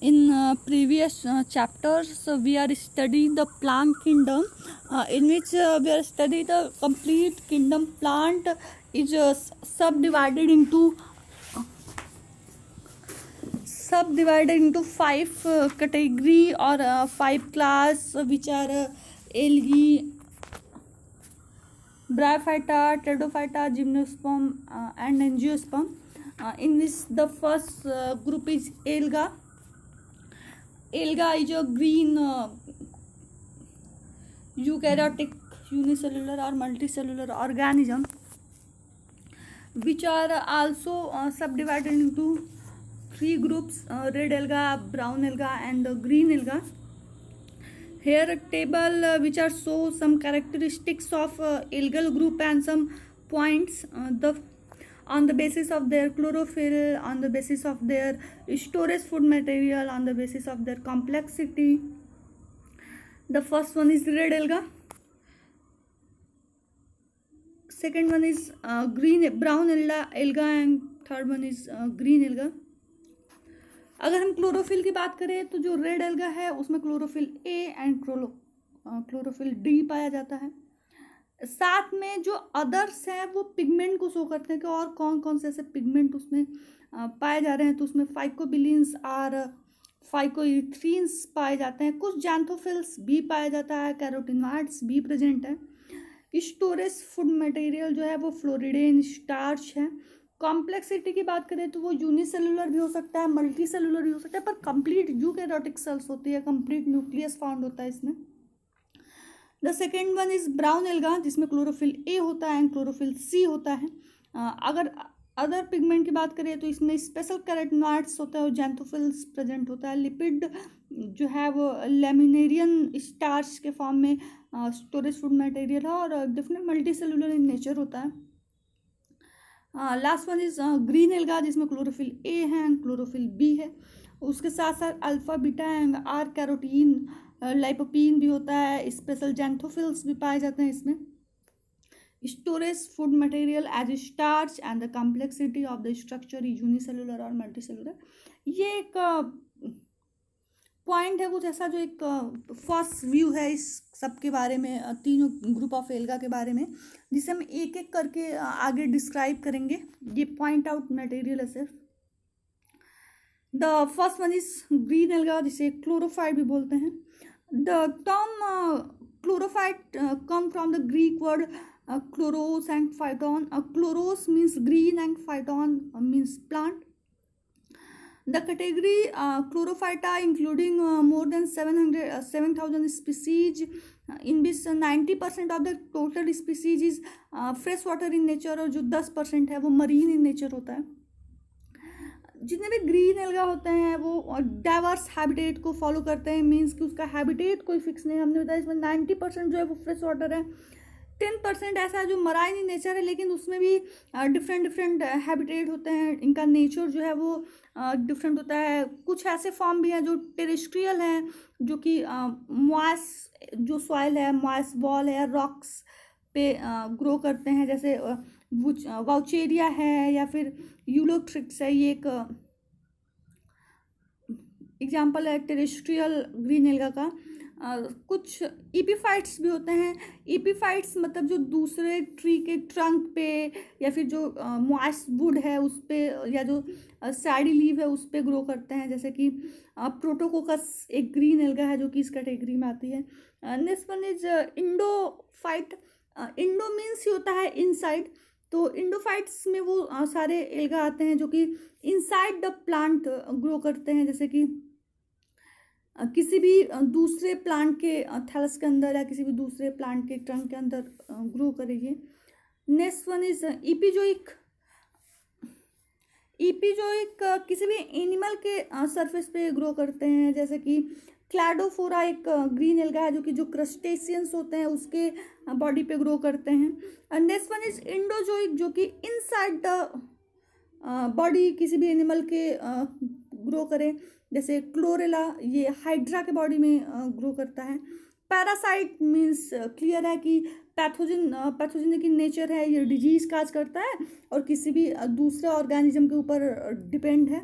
In previous chapters, we are studying the plant kingdom, in which we are studying the complete kingdom. Plant is subdivided into five category or five class, which are algae, bryophyta, pteridophyta, gymnosperm, and angiosperm. In which the first group is alga. Alga is a green eukaryotic unicellular or multicellular organism, which are also subdivided into three groups: red alga, brown alga, and green alga. Here a table which are show some characteristics of algal group and some points. On the basis of their chlorophyll, on the basis of their storage food material, on the basis of their complexity. The first one is red alga, second one is brown alga, and third one is green alga. अगर हम chlorophyll की बात करें तो जो red alga है उसमें chlorophyll A and chlorophyll D पाया जाता है। साथ में जो अदर्स हैं वो पिगमेंट को शो करते हैं कि और कौन कौन से ऐसे पिगमेंट उसमें पाए जा रहे हैं। तो उसमें फाइकोबिलिन्स और फाइकोइथ्रीन्स पाए जाते हैं। कुछ जैंथोफिल्स भी पाया जाता है, कैरोटिनॉइड्स भी प्रेजेंट है। स्टोरेज फूड मटेरियल जो है वो फ्लोरिडेन स्टार्च है। कॉम्प्लेक्सिटी की बात करें तो वो यूनिसेलुलर भी हो सकता है, मल्टी सेलुलर भी हो सकता है, पर कंप्लीट यूकैरियोटिक सेल्स होती है, कंप्लीट न्यूक्लियस फाउंड होता है इसमें। The second one is brown alga, जिसमें क्लोरोफिल ए होता है एंड क्लोरोफिल सी होता है। अगर अदर पिगमेंट की बात करें तो इसमें स्पेशल कैरोटिनॉइड्स होता है और जैंथोफिल्स प्रेजेंट होता है। लिपिड जो है वो लेमिनेरियन स्टार्च के फॉर्म में स्टोरेज फूड मटेरियल है और different multi cellular in nature होता है। Last one is green alga, जिसमें क्लोरोफिल ए है एंड क्लोरोफिल बी है। उसके साथ साथ alpha beta and or carotene lycopene भी होता है। स्पेशल जैंथोफिल्स भी पाए जाते हैं इसमें। Storage food material as starch and the complexity of the structure is unicellular और मल्टीसेलुलर। ये एक पॉइंट है कुछ ऐसा जो एक फर्स्ट व्यू है इस सब के बारे में, तीनों ग्रुप ऑफ एल्गा के बारे में, जिसे हम एक एक करके आगे डिस्क्राइब करेंगे। ये पॉइंट आउट मटेरियल है सिर्फ। The first one is green alga, जिसे क्लोरोफाइट भी बोलते हैं। The term chlorophyte come from the Greek word chloros and phyton. Chloros means green and phyton means plant. The category chlorophyta including more than 7,000 species, in which 90% of the total species is fresh water in nature, और जो 10% है वो marine in nature होता है। जितने भी green alga होते हैं वो डाइवर्स हैबिटेट को फॉलो करते हैं, मीन्स कि उसका हैबिटेट कोई फिक्स नहीं। हमने बताया इसमें 90% जो है वो फ्रेश वाटर है, 10% ऐसा है जो मराइन इन नेचर है, लेकिन उसमें भी डिफरेंट हैबिटेट होते हैं। इनका नेचर जो है वो डिफरेंट होता है। कुछ ऐसे फॉर्म भी हैं जो टेरेस्ट्रियल हैं, जो कि मॉइस जो सॉइल है, मॉइस बॉल है या रॉक्स पे ग्रो करते हैं, जैसे वाउचेरिया है या फिर यूलोथ्रिक्स है। ये एक एग्जाम्पल है टेरेस्ट्रियल ग्रीन एल्गा का। कुछ ईपीफाइट्स भी होते हैं। ईपीफाइट्स मतलब जो दूसरे ट्री के ट्रंक पे या फिर जो मॉइस्ट वुड है उस पे या जो सैडी लीव है उस पे ग्रो करते हैं, जैसे कि प्रोटोकोकस एक ग्रीन एल्गा है जो कि इस कैटेगरी में आती है। Next one is endophyte. Endo means ही होता है इनसाइड, तो इंडोफाइट्स में वो सारे एल्गा आते हैं जो कि इनसाइड द प्लांट ग्रो करते हैं, जैसे कि किसी भी दूसरे प्लांट के थैलस के अंदर या किसी भी दूसरे प्लांट के ट्रंक के अंदर ग्रो करेंगे। Next one is epizoic. Epizoic किसी भी एनिमल के सरफेस पे ग्रो करते हैं, जैसे कि क्लैडोफोरा एक ग्रीन एल्गा है जो कि जो क्रस्टेशियंस होते हैं उसके बॉडी पे ग्रो करते हैं। नेक्स्ट वन इज इंडोजोइक, जो कि इनसाइड द बॉडी किसी भी एनिमल के ग्रो करे, जैसे क्लोरेला ये हाइड्रा के बॉडी में ग्रो करता है। पैरासाइट मीन्स क्लियर है कि पैथोजेनिक इन नेचर है, ये डिजीज काज करता है और किसी भी दूसरे ऑर्गेनिज्म के ऊपर डिपेंड है।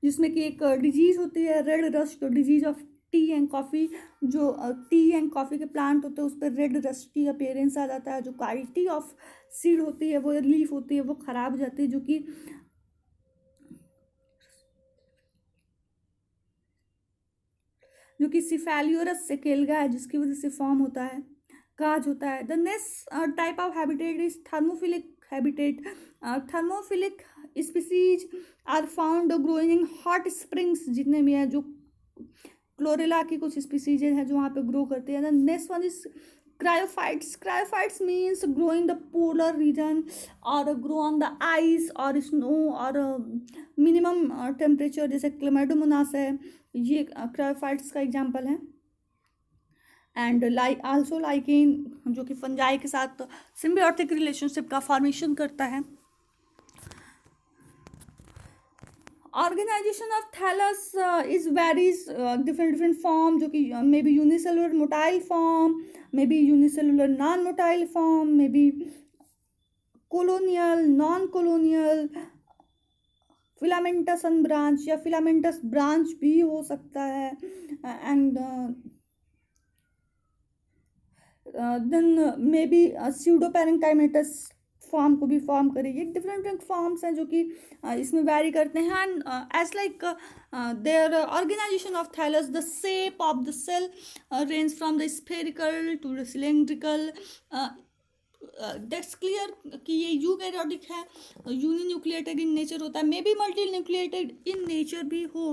जिसमें कि एक डिजीज़ होती है red rust disease of T and coffee. जो टी एंड कॉफ़ी के प्लांट होते हैं उस पर रेड रस्ट की अपीयरेंस आ जाता है। जो क्वालिटी ऑफ सीड होती है, वो लीफ होती है, वो ख़राब हो जाती है, जो कि सिफेलियोरस सेकेल्गा है, जिसकी वजह से फॉर्म होता है, काज होता है। The next type of habitat is thermophilic habitat. Thermophilic species are found growing in hot springs, जितने भी हैं, जो क्लोरेला की कुछ स्पीसीज हैं जो वहाँ पे ग्रो करते हैं। The next one is cryophytes. Cryophytes means grow in the polar region और ग्रो ऑन द आइस और स्नो और मिनिमम टेम्परेचर, जैसे क्लेमाइडोमोनास है, ये क्रायोफाइट्स का एग्जाम्पल है। एंड आल्सो लाइकेन, जो कि फंजाई के साथ सिम्बियोटिक रिलेशनशिप का फॉर्मेशन करता है। Organization of thallus is varies different form, जो कि may be unicellular motile form, may be unicellular non motile form, may be colonial, non colonial, filamentous unbranched या फिलामेंटस ब्रांच भी हो सकता है। And then may be pseudoparenchymatous form को भी form करेगी। डिफरेंट फॉर्म्स हैं जो कि इसमें वैरी करते हैं। And as like their organization of thallus, the shape of the cell range from the spherical to the cylindrical. That's clear कि ये यूकैरियोटिक है, यूनिन्यूक्लिएटेड इन नेचर होता है, may be multi nucleated in nature भी हो।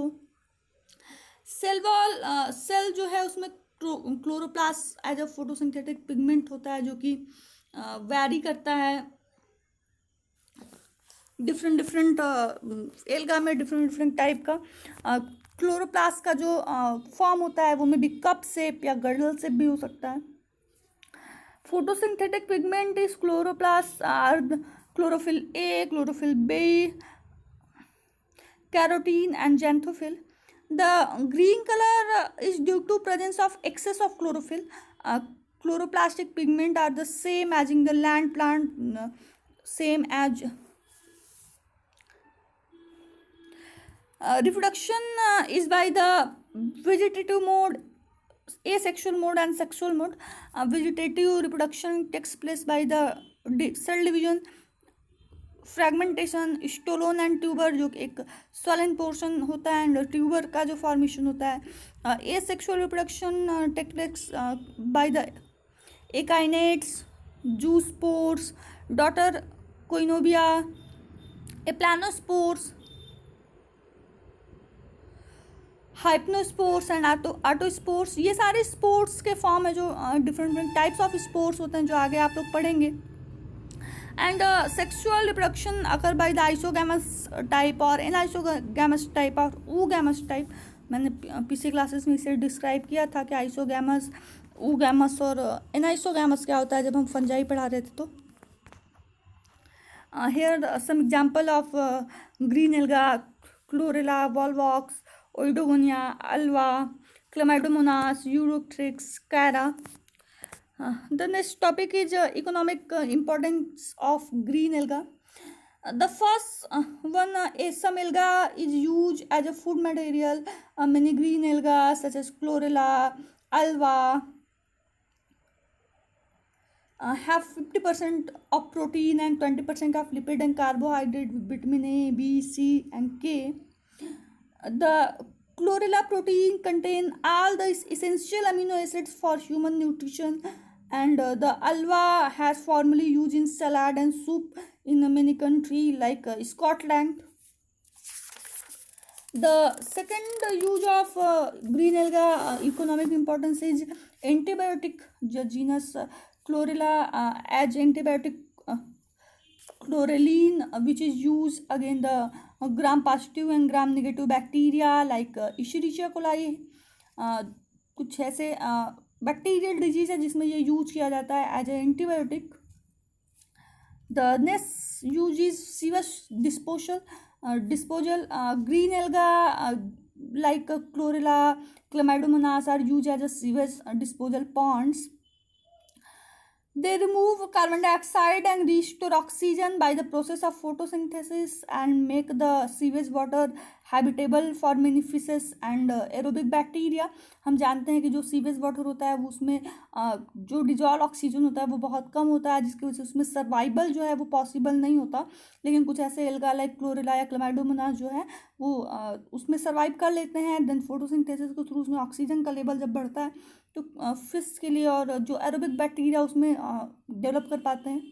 Cell wall, cell जो है उसमें chloroplast as a photosynthetic pigment होता है, जो कि वैरी करता है डिफरेंट एल्गा में डिफरेंट टाइप का। क्लोरोप्लास्ट का जो फॉर्म होता है वो में भी कप शेप या गर्डल शेप भी हो सकता है। Photosynthetic pigment is chloroplast are chlorophyll A, chlorophyll B, carotene and xanthophyll. The green color is due to presence of excess of chlorophyll. Chloroplastic pigment are the same as in the land plant, same as reproduction is by the vegetative mode, asexual mode and sexual mode. Vegetative reproduction takes place by the cell division, fragmentation, stolon and tuber, जो एक swollen portion होता है, and tuber का जो formation होता है। Asexual reproduction take place by the akinetes, zoospores, daughter coenobia, aplanospores, hypnospores and autospores. ये सारे स्पोर्स के फॉर्म है, जो डिफरेंट टाइप्स ऑफ स्पोर्स होते हैं, जो आगे आप लोग पढ़ेंगे। And sexual reproduction occur by the isogamous type और एनाइसोगैमस टाइप और ऊगैमस टाइप। मैंने पिछले क्लासेस में इसे डिस्क्राइब किया था कि आइसोगैमस, ऊगैमस और एनाइसोगैमस क्या होता है, जब हम फंजाई पढ़ा रहे थे। तो here some example of green alga, chlorella, volvox, oedogonium, ulva, chlamydomonas, ulothrix, chara. The next topic is economic importance of green alga. The first one is some alga is used as a food material. Many green alga such as chlorella, alva have 50% of protein and 20% of lipid and carbohydrate, vitamin A, B, C and K. The chlorella protein contain all the essential amino acids for human nutrition. And the alva has formerly used in salad and soup in many countries like Scotland. The second use of green alga economic importance is antibiotic. The genus Chlorella as antibiotic chlorelline, which is used against the gram positive and gram negative bacteria like Escherichia coli. कुछ ऐसे bacterial disease है जिसमें ये use किया जाता है as a antibiotic. The next use is sewage disposal. Green alga like chlorella, chlamydomonas are used as a sewage disposal ponds. They remove carbon dioxide and restore oxygen by the process of photosynthesis and make the sewage water habitable for many fishes and aerobic bacteria. हम जानते हैं कि जो sewage water होता है वो उसमें जो डिजॉल्व ऑक्सीजन होता है वो बहुत कम होता है, जिसकी वजह से उसमें सर्वाइवल जो है वो पॉसिबल नहीं होता। लेकिन कुछ ऐसे एल्गा लाइक क्लोरेला या क्लामाइडोमोनास जो है वो उसमें सर्वाइव कर लेते हैं। देन फोटोसिंथेसिस के थ्रू उसमें ऑक्सीजन का लेवल जब बढ़ता है तो फिश के लिए और जो एरोबिक बैक्टीरिया उसमें डेवलप कर पाते हैं।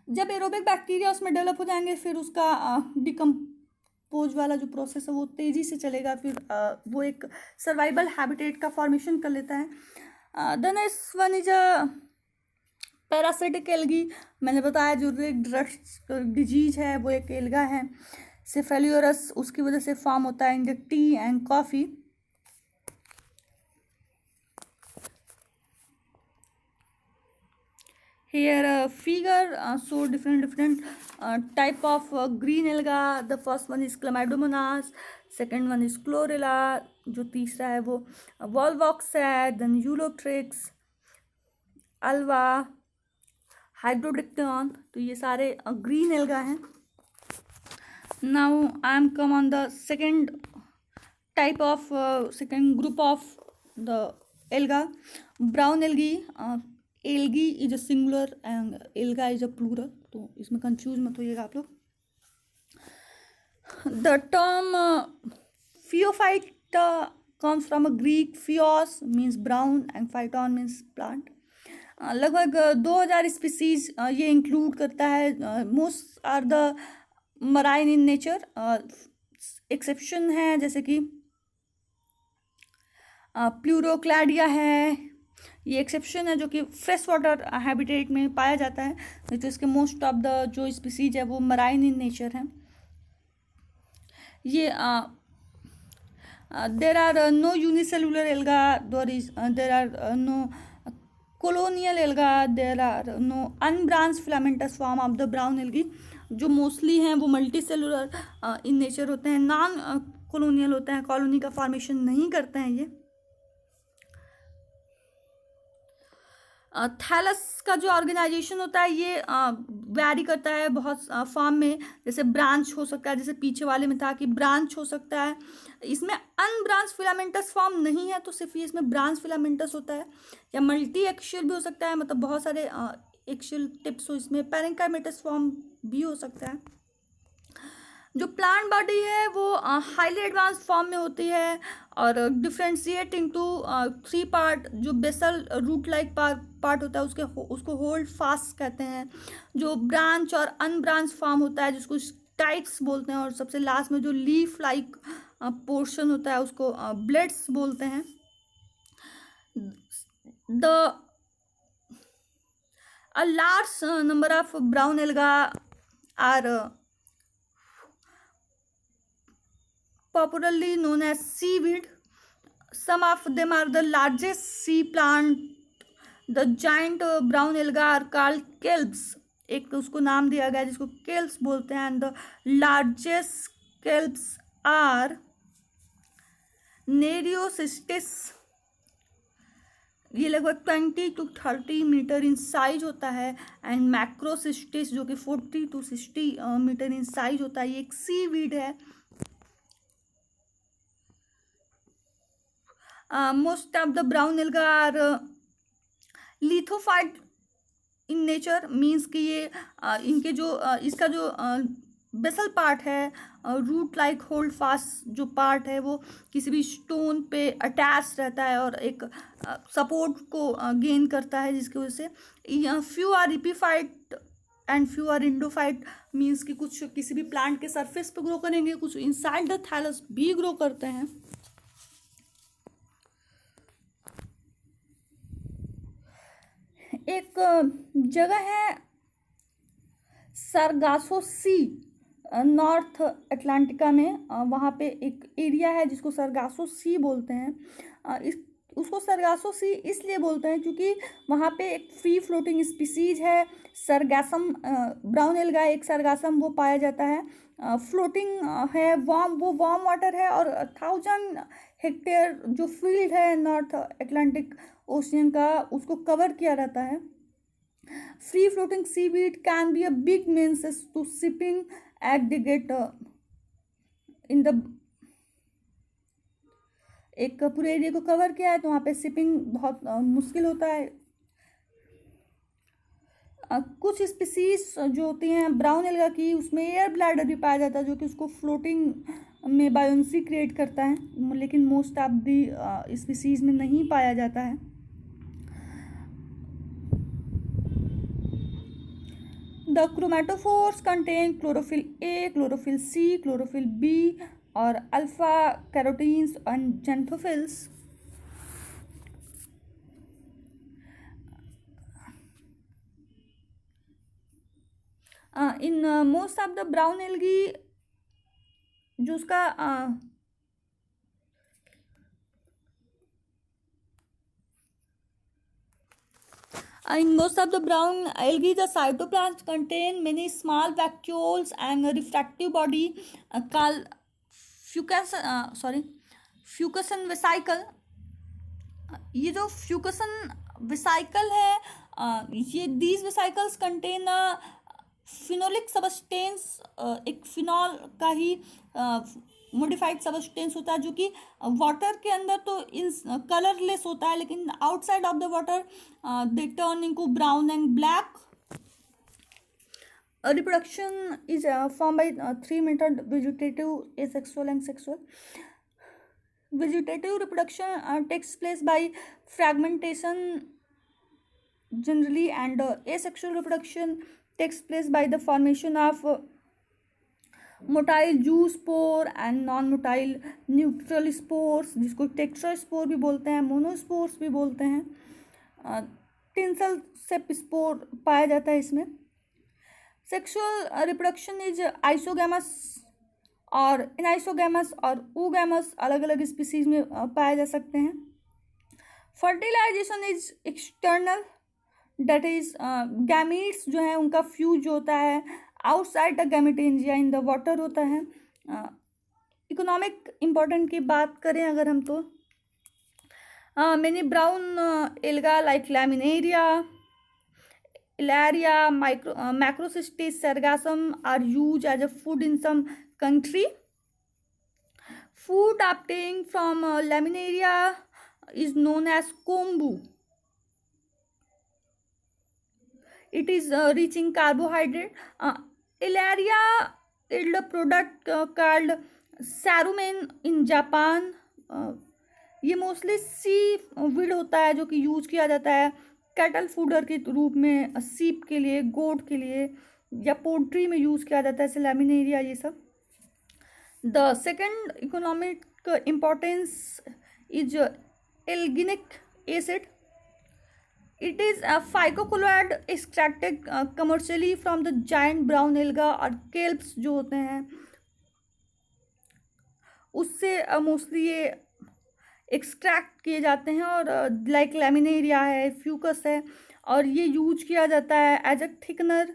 जब एरोबिक बैक्टीरिया उसमें डेवलप हो जाएंगे फिर उसका डिकम्पोज वाला जो प्रोसेस है वो तेज़ी से चलेगा, फिर वो एक सर्वाइवल हैबिटेट का फॉर्मेशन कर लेता है। The next one is parasitic algae. मैंने बताया जो रेड रस्ट डिजीज है वो एक एल्गा है, सेफेलियोरस, उसकी वजह से फॉर्म होता है in the T and coffee. Here figure show different type of green alga. The first one is Chlamydomonas, second one is Chlorella, जो तीसरा है वो Volvox है, then Eulothrix, Alva, Hydrodictyon। तो ये सारे green alga हैं। Now I am come on the second type of second group of the alga, brown algae। Algae is a singular and alga is a plural, तो इसमें confuse मत होइएगा आप लोग। The term phaeophyte comes from a greek, phaeos means brown and phyton means plant. लगभग 2000 species ये include करता है। Most are the marine in nature, exception है जैसे कि प्लूरोक्लैडिया है, ये एक्सेप्शन है जो कि फ्रेश वाटर हैबिटेट में पाया जाता है, नहीं तो इसके मोस्ट ऑफ द जो स्पीसीज है वो मराइन इन नेचर है। ये there are no unicellular alga, there are no colonial alga, there are no unbranched filamentous form of the brown algae। जो मोस्टली हैं वो मल्टी सेलुलर इन नेचर होते हैं, नॉन कॉलोनियल होते हैं, कॉलोनी का फॉर्मेशन नहीं करते हैं ये। थैलस का जो ऑर्गेनाइजेशन होता है ये वैरी करता है बहुत फॉर्म में, जैसे ब्रांच हो सकता है, जैसे पीछे वाले में था कि ब्रांच हो सकता है, इसमें अनब्रांच फिलामेंटस फॉर्म नहीं है तो सिर्फ ये इसमें ब्रांच फिलामेंटस होता है। या मल्टी एक्शियल भी हो सकता है, मतलब बहुत सारे एक्शियल टिप्स हो इसमें, पैरेंकाइमेटस फॉर्म भी हो सकता है। जो प्लांट बॉडी है वो हाईली एडवांस फॉर्म में होती है और डिफ्रेंशिएट इनटू 3 पार्ट। जो बेसल रूट लाइक पार्ट होता है उसको होल्ड फास्ट कहते हैं। जो ब्रांच और अनब्रांच फॉर्म होता है जिसको स्टाइक्स बोलते हैं, और सबसे लास्ट में जो लीफ लाइक पोर्शन होता है उसको ब्लेड्स बोलते हैं। A large number of brown alga are popularly known as seaweed. Some of them are the largest sea plant. The giant brown alga are called kelps. एक उसको नाम दिया गया जिसको kelps बोलते हैं। And the largest kelps are Nereocystis। ये लगभग 20 to 30 मीटर इन साइज होता है। एंड मैक्रोसिस्टिस जो कि 40 to 60 मीटर इन साइज होता है। ये एक सीवीड है। Most of the brown alga are lithophyte in nature, means कि ये इनके जो इसका जो बेसल पार्ट है, रूट लाइक होल्ड फास्ट जो पार्ट है वो किसी भी स्टोन पे अटैच रहता है और एक सपोर्ट को गेन करता है, जिसकी वजह से few are epiphyte and few are endophyte, means कि कुछ किसी भी प्लांट के सरफेस पे ग्रो करेंगे, कुछ इनसाइड द थैलस भी ग्रो करते हैं। एक जगह है सरगासो सी नॉर्थ अटलांटिका में, वहाँ पे एक एरिया है जिसको सरगासो सी बोलते हैं। उसको सरगासो सी इसलिए बोलते हैं क्योंकि वहाँ पे एक फ्री फ्लोटिंग स्पीसीज है सरगासम, ब्राउन एल्गा एक सरगासम वो पाया जाता है, फ्लोटिंग है, वो वार्म वाटर है और 1000 हेक्टेयर जो फील्ड है नॉर्थ अटलांटिक ओशियन का उसको कवर किया रहता है। Free floating seaweed can be a big means to shipping aggregate in the एक पूरे एरिया को कवर किया है, तो वहाँ पे शिपिंग बहुत मुश्किल होता है। कुछ स्पीसीज जो होती हैं ब्राउन एल्गा की, उसमें एयर ब्लैडर भी पाया जाता है जो कि उसको फ्लोटिंग में बायोन्सी क्रिएट करता है, लेकिन मोस्ट ऑफ दी स्पीसीज में नहीं पाया जाता है। The chromatophores contain chlorophyll a, chlorophyll c, chlorophyll b और alpha carotenes and xanthophylls. In most of the brown algae जो उसका in most of the brown algae, the cytoplasm contain many small vacuoles and a refractive body called fucus vesicle. ये जो फ्यूकसन vesicle है, ये these vesicles contain phenolic substance, एक phenol का ही modified substance होता है जो कि वाटर के अंदर तो इन कलरलेस होता है, लेकिन outside of the water they turn into brown and black. Reproduction is form by 3 method: vegetative, asexual and sexual. Vegetative reproduction takes place by fragmentation generally, and asexual reproduction takes place by the formation of motile zoospore and non-motile neutral spores, जिसको टेट्रास्पोर भी बोलते हैं, मोनोस्पोर्स भी बोलते हैं। Tinsel से spore पाया जाता है इसमें। सेक्सुअल रिप्रोडक्शन इज आइसोगैमस और इनआइसोगैमस और ऊगैमस अलग अलग स्पीसीज में पाए जा सकते हैं। Fertilization is external, that is gametes जो है उनका फ्यूज होता है outside the gametangia in the water होता है। इकोनॉमिक इम्पोर्टेंट की बात करें अगर हम तो many brown alga like laminaria, Ilaria, Macrocystis sargassum are used as a food in some country. Food obtained from laminaria is known as kombu. It is rich in carbohydrate. Ilaria yield a product called sarumen in Japan. ये mostly सी weed होता है जो कि use किया जाता है cattle fodder के रूप में, सीप के लिए, गोट के लिए, या पोल्ट्री में यूज़ किया जाता है, जैसे लैमिनेरिया ये सब। The second economic importance is alginic acid. It is phycocolloid extracted commercially from the giant brown alga और केल्प्स जो होते हैं उससे मोस्टली ये एक्सट्रैक्ट किए जाते हैं, और लाइक लैमिनेरिया है, फ्यूकस है, और ये यूज किया जाता है एज अ थिकनर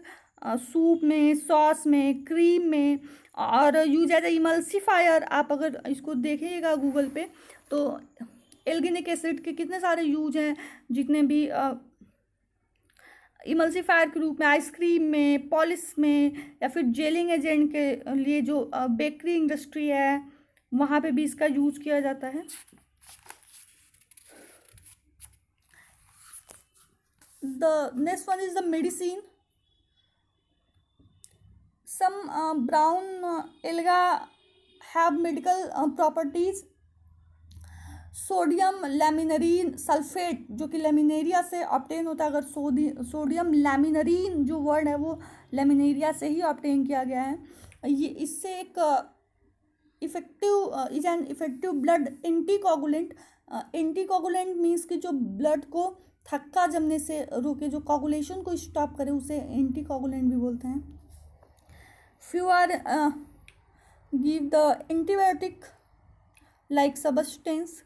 सूप में, सॉस में, क्रीम में, और यूज एज अ इमल्सिफायर। आप अगर इसको देखिएगा गूगल पे तो एल्गिनिक एसिड के कितने सारे यूज हैं, जितने भी इमल्सिफायर के रूप में आइसक्रीम में, पॉलिश में, या फिर जेलिंग एजेंट के लिए जो बेकरी इंडस्ट्री है वहाँ पे भी इसका यूज किया जाता है। The next one is the medicine. Some brown alga have medical properties. Sodium laminarin sulphate जो कि लेमिनेरिया से ऑब्टेन होता है, अगर सोडियम लैमिनरीन जो वर्ड है वो लेमिनेरिया से ही ऑब्टेन किया गया है। ये इससे एक is an effective blood anticoagulant. Anticoagulant means कि जो ब्लड को थक्का जमने से रोके, जो कोगुलेशन को स्टॉप करे, उसे एंटीकोगुलेंट भी बोलते हैं। Few are give the antibiotic like substance.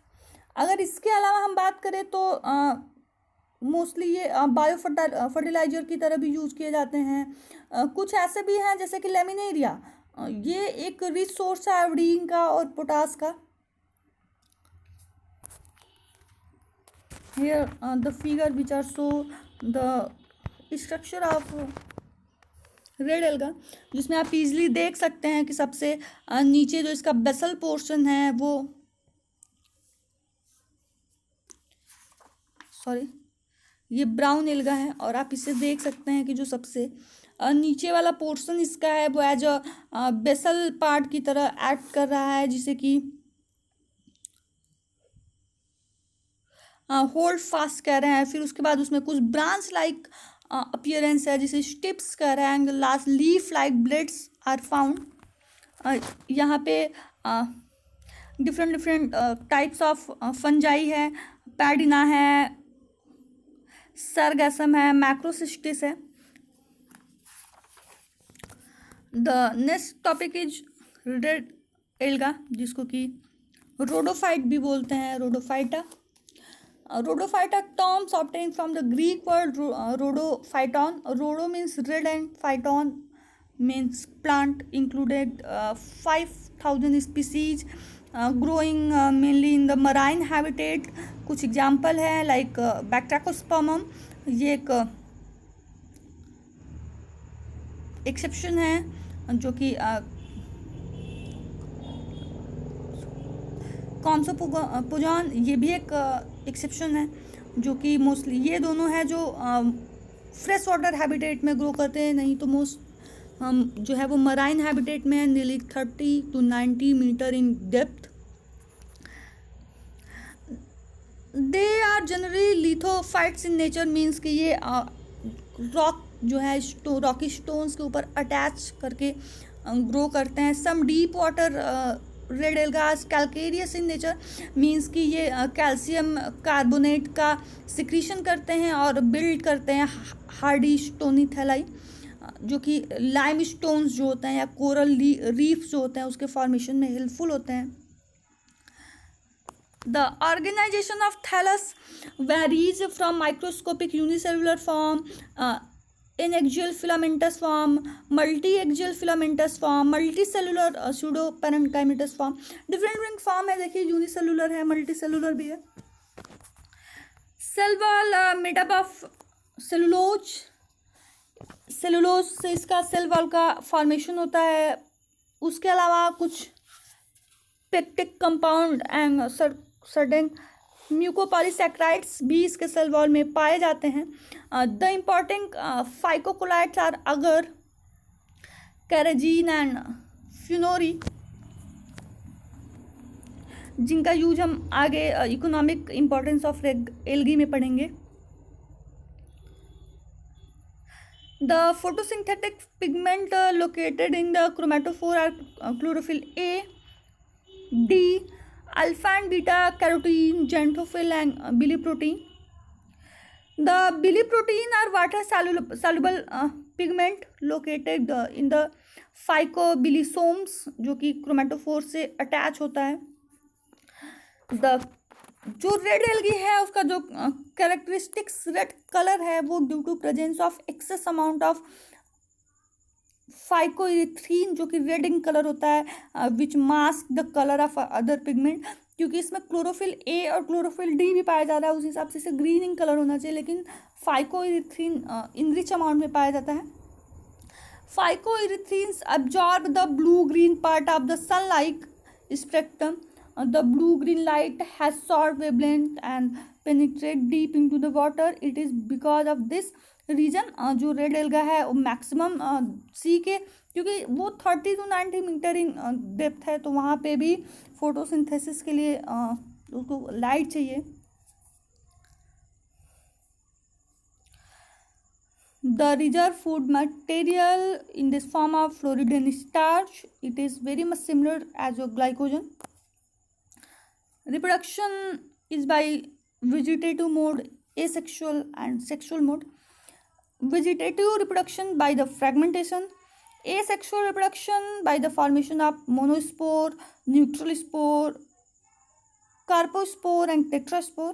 अगर इसके अलावा हम बात करें तो मोस्टली ये बायो फर्टिलाइजर की तरह भी यूज़ किए जाते हैं। कुछ ऐसे भी हैं जैसे कि लेमिनेरिया, ये एक रिच सोर्स है आयोडीन का और पोटास का। Here the figure which are show the structure of red alga, जिसमें आप इजीली देख सकते हैं कि सबसे नीचे जो इसका बेसल पोर्शन है वो, सॉरी, ये ब्राउन एल्गा है, और आप इसे देख सकते हैं कि जो सबसे नीचे वाला पोर्शन इसका है वो एज अ बेसल पार्ट की तरह एक्ट कर रहा है, जिसे कि होल्ड फास्ट कह रहे हैं। फिर उसके बाद उसमें कुछ ब्रांच लाइक अपीयरेंस है जिसे स्टिप्स कह रहे हैं। Last leaf like blades are found. यहाँ पे different different types of fungi है, पैडिना है, सरगैसम है, मैक्रोसिस्टिस है। The next topic is red alga, जिसको कि रोडोफाइट भी बोलते हैं, Rhodophyta. Rhodophyta terms obtained from the Greek word rhodophyton. Rhodo means red and phyton means plant, included 5,000 species growing mainly in the marine habitat. कुछ example है like बैक्ट्राकोस्पर्मम, ये एक exception है, जो कि कॉन्सोपोजॉन, ये भी एक एक्सेप्शन है, जो कि मोस्टली ये दोनों है जो फ्रेश वाटर हैबिटेट में ग्रो करते हैं, नहीं तो मोस्ट जो है वो मराइन हैबिटेट में है, nearly 30 to 90 metre in depth. They are generally lithophytes in nature, means कि ये रॉक जो है रॉकी स्टोन्स के ऊपर अटैच करके ग्रो करते हैं। Some deep water red algas calcareous in nature, means कि ये कैल्शियम कार्बोनेट का सिक्रीशन करते हैं और बिल्ड करते हैं हार्डी स्टोनी थैलाई, जो कि लाइम स्टोन्स जो होते हैं या कोरल रीफ्स जो होते हैं उसके फॉर्मेशन में हेल्पफुल होते हैं। The organization of thallus varies from microscopic unicellular form, inaxial filamentous form, multi-axial filamentous form, multicellular pseudoparenchymatous form। Different form है, देखिए यूनिसेलुलर है, मल्टीसेलुलर भी है। Cell wall made up of cellulose, cellulose से इसका सेल वॉल का formation होता है। उसके अलावा कुछ पेक्टिक कंपाउंड एंड सर्टेन म्यूकोपॉलीसैकेराइड्स भी इसके सेल वॉल में पाए जाते हैं। द इम्पॉर्टेंट फाइकोकोलाइड्स आर अगर, कैराजीन एंड फ्यूनोरी, जिनका यूज हम आगे इकोनॉमिक इम्पोर्टेंस ऑफ एल्गी में पढ़ेंगे। The photosynthetic pigment located in the chromatophore are chlorophyll A, D, alpha and beta carotene, xanthophyll and bilirubin. The bilirubin are water soluble pigment located in the phycobilisomes, जो कि chromatophore से attach होता है। जो red algae है उसका जो characteristics red colour है वो due to presence of excess amount of phycoerythrin, जो कि रेड इन कलर होता है, which mask the colour of other pigment. क्योंकि इसमें क्लोरोफिल ए और क्लोरोफिल डी भी पाया जा रहा है, उस हिसाब से इसे ग्रीन इन कलर होना चाहिए, लेकिन फाइकोइरिथ्रीन इन रिच अमाउंट में पाया जाता है। Phycoerythrins absorb the blue green part of the sunlight spectrum. The blue green light has short wavelength and penetrate deep into the water. It is because of this reason जो red alga है वो maximum C के, क्योंकि वो 30 to 90 metre in depth है, तो वहाँ पे भी फोटोसिंथेसिस के लिए उसको लाइट चाहिए। The reserve food material in this form of Floridian starch. It is very much similar as your glycogen. Reproduction is by vegetative mode, asexual and sexual mode. Vegetative reproduction by the fragmentation, asexual reproduction by the formation of monospore, neutral spore, carpospore and tetraspore.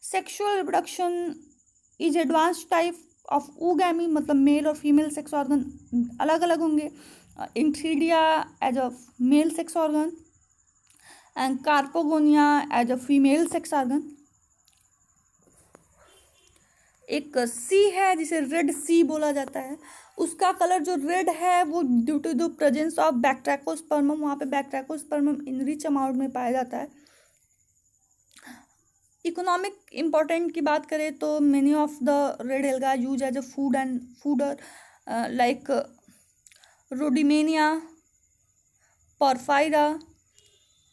Sexual reproduction is advanced type of ओogamy, मतलब mail और female sex organ अलग अलग होंगे। Antheridia as a male sex organ and Carpogonia as a female sex organ. एक सी है जिसे red सी बोला जाता है, उसका कलर जो रेड है वो due to the presence of batrachospermum, वहाँ पे बैक्ट्रैकोस्पर्मम इन रिच अमाउंट में पाया जाता है। इकोनॉमिक इम्पोर्टेंट की बात करें तो many of the red alga use as a food and fodder like rhodymenia, porphyra,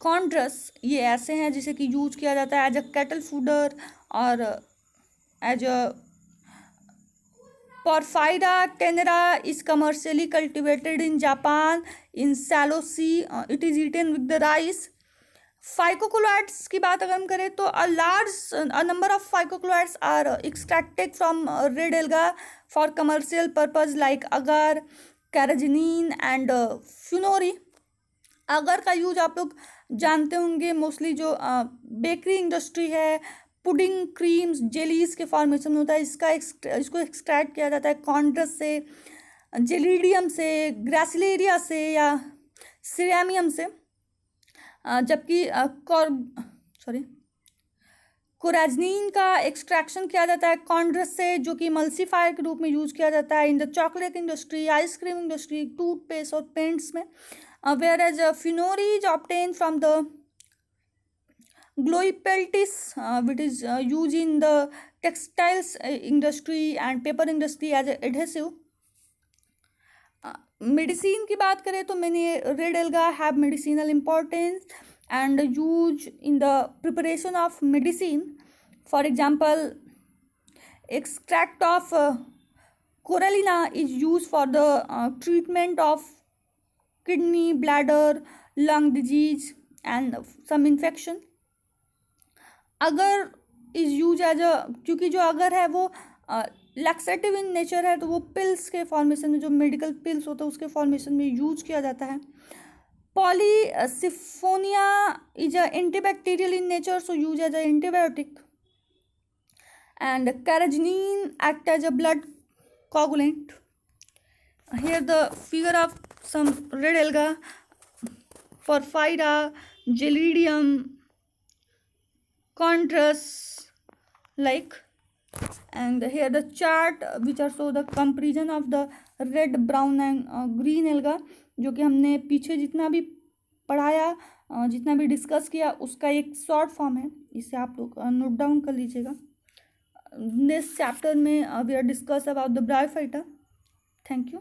chondrus, ये ऐसे हैं जिसे कि यूज किया जाता है एज अ कैटल फूडर और as a porphyra tenera is commercially cultivated in Japan in shallow sea, it is eaten with the rice. Phycocolloids की बात अगर हम करें तो a number of phycocolloids are extracted from red alga for commercial purpose like अगर, कैराजिनिन and फ्यूनोरी। अगर का use आप लोग जानते होंगे, मोस्टली जो बेकरी इंडस्ट्री है, पुडिंग, क्रीम्स, जेलीज के फॉर्मेशन में होता है, इसको एक्सट्रैक्ट किया जाता है कॉन्ड्रस से, जेलिडियम से, ग्रासिलेरिया से या सिरेमियम से। जबकि कोराजनीन का एक्सट्रैक्शन किया जाता है कॉन्ड्रस से, जो कि इमल्सिफायर के रूप में यूज किया जाता है in the chocolate industry, ice cream industry, toothpaste और पेंट्स में। whereas phenori is obtained from the gloipeltis, which is used in the textiles industry and paper industry as an adhesive. Medicine की बात करें तो many red alga have medicinal importance and use in the preparation of medicine. For example, extract of corallina is use for the treatment of kidney, bladder, lung disease and some infection. अगर is used as a, क्योंकि जो अगर है वो laxative इन nature है तो वो pills के फॉर्मेशन में, जो मेडिकल पिल्स होता है उसके फॉर्मेशन में यूज किया जाता है। Polysiphonia is a antibacterial in nature, so use as a antibiotic. And carrageenan act as a blood coagulant. Here the figure of some red alga, porphyra, gelidium, chondrus like, and here the chart which are show the comparison of the red, brown and green alga, जो कि हमने पीछे जितना भी पढ़ाया, जितना भी discuss किया उसका एक शॉर्ट फॉर्म है, इसे आप लोग नोट डाउन कर लीजिएगा। नेक्स्ट चैप्टर में we are discuss about the bryophyta. Thank you.